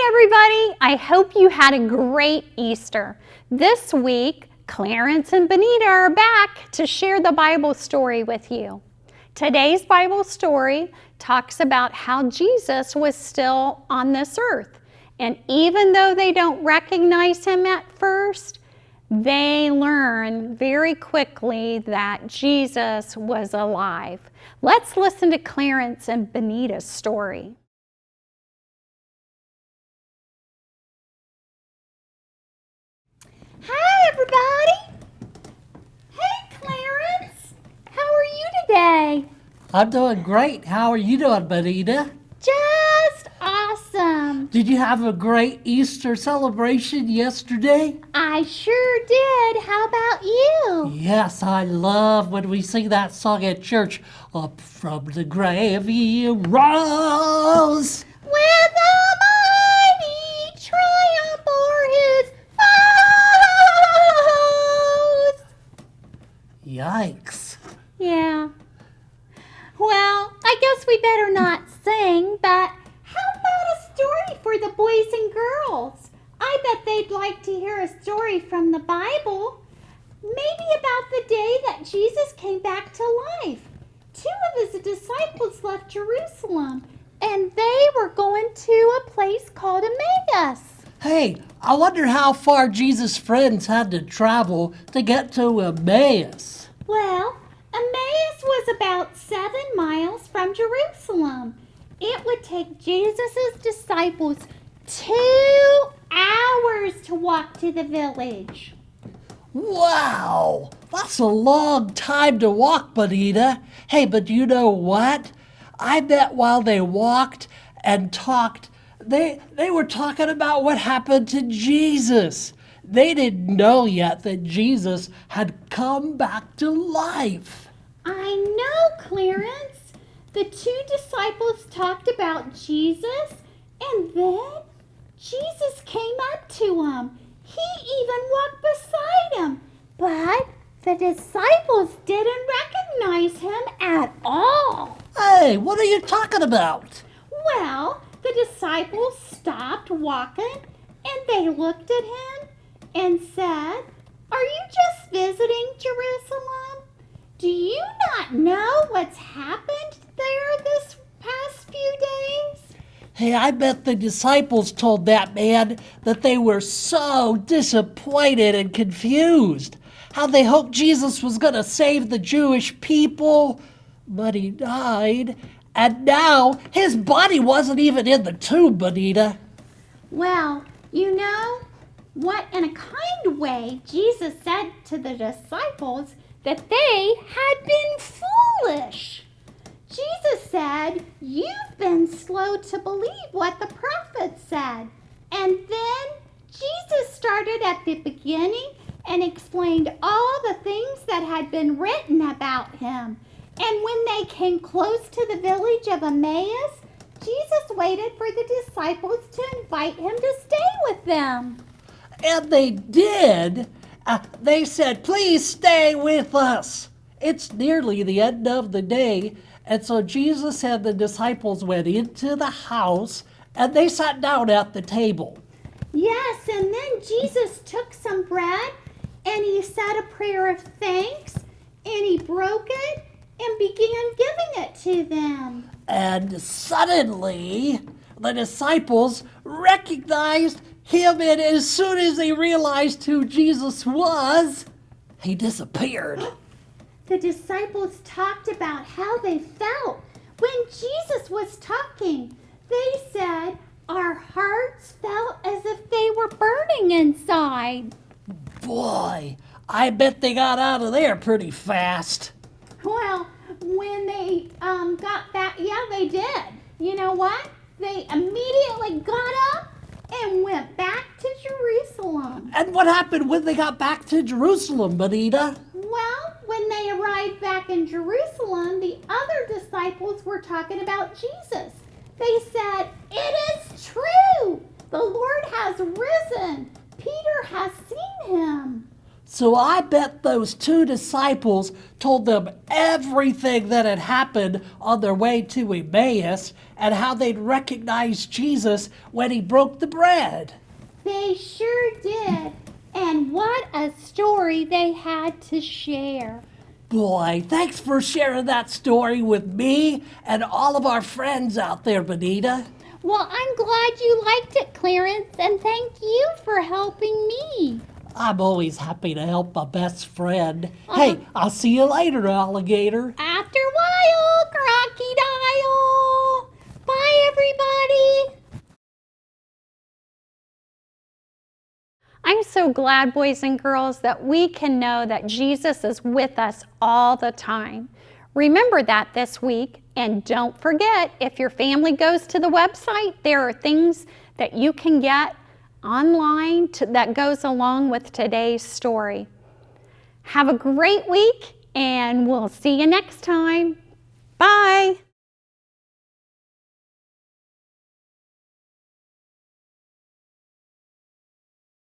Hi everybody, I hope you had a great Easter. This week, Clarence and Benita are back to share the Bible story with you. Today's Bible story talks about how Jesus was still on this earth. And even though they don't recognize him at first, they learn very quickly that Jesus was alive. Let's listen to Clarence and Benita's story. Hi, everybody. Hey, Clarence. How are you today? I'm doing great. How are you doing, Benita? Just awesome. Did you have a great Easter celebration yesterday? I sure did. How about you? Yes, I love when we sing that song at church. Up from the grave he rose. With a mighty triumph o'er his foes. Yikes. Yeah. Well, I guess we better not sing, but how about a story for the boys and girls? I bet they'd like to hear a story from the Bible. Maybe about the day that Jesus came back to life. 2 of his disciples left Jerusalem, and they were going to a place called Emmaus. Hey, I wonder how far Jesus' friends had to travel to get to Emmaus. Well, Emmaus was about 7 miles from Jerusalem. It would take Jesus' disciples 2 hours to walk to the village. Wow, that's a long time to walk, Benita. Hey, but you know what? I bet while they walked and talked, they were talking about what happened to Jesus. They didn't know yet that Jesus had come back to life. I know, Clarence. The 2 disciples talked about Jesus, and then Jesus came up to him. He even walked beside him, but the disciples didn't recognize him at all. Hey, what are you talking about? Well, the disciples stopped walking, and they looked at him and said, "Are you just visiting Jerusalem? Do you not know what's happened there this past few days?" Hey, I bet the disciples told that man that they were so disappointed and confused. How they hoped Jesus was going to save the Jewish people, but he died. And now his body wasn't even in the tomb, Benita. Well, you know what, in a kind way, Jesus said to the disciples that they had been foolish. Jesus said, "You've been slow to believe what the prophets said." And then Jesus started at the beginning and explained all the things that had been written about him. And when they came close to the village of Emmaus, Jesus waited for the disciples to invite him to stay with them. And they did. They said, "Please stay with us." It's nearly the end of the day. And so Jesus and the disciples went into the house and they sat down at the table. Yes, and then Jesus took some bread and he said a prayer of thanks and he broke it and began giving it to them. And suddenly the disciples recognized him, and as soon as they realized who Jesus was, he disappeared. The disciples talked about how they felt when Jesus was talking. They said, "Our hearts felt as if they were burning inside." Boy, I bet they got out of there pretty fast. Well, when they got back, yeah, they did. You know what? They immediately got up and went back to Jerusalem. And what happened when they got back to Jerusalem, Benita? Well, when they arrived back in Jerusalem, the other disciples were talking about Jesus. They said, "It is true. The Lord has risen. Peter has seen him." So I bet those two disciples told them everything that had happened on their way to Emmaus and how they'd recognize Jesus when he broke the bread. They sure did. And what a story they had to share. Boy, thanks for sharing that story with me and all of our friends out there, Benita. Well, I'm glad you liked it, Clarence, and thank you for helping me. I'm always happy to help my best friend. Hey, I'll see you later, alligator. After a while, crocodile. Bye, everybody. I'm so glad, boys and girls, that we can know that Jesus is with us all the time. Remember that this week, and don't forget, if your family goes to the website, there are things that you can get online that goes along with today's story. Have a great week, and we'll see you next time. Bye.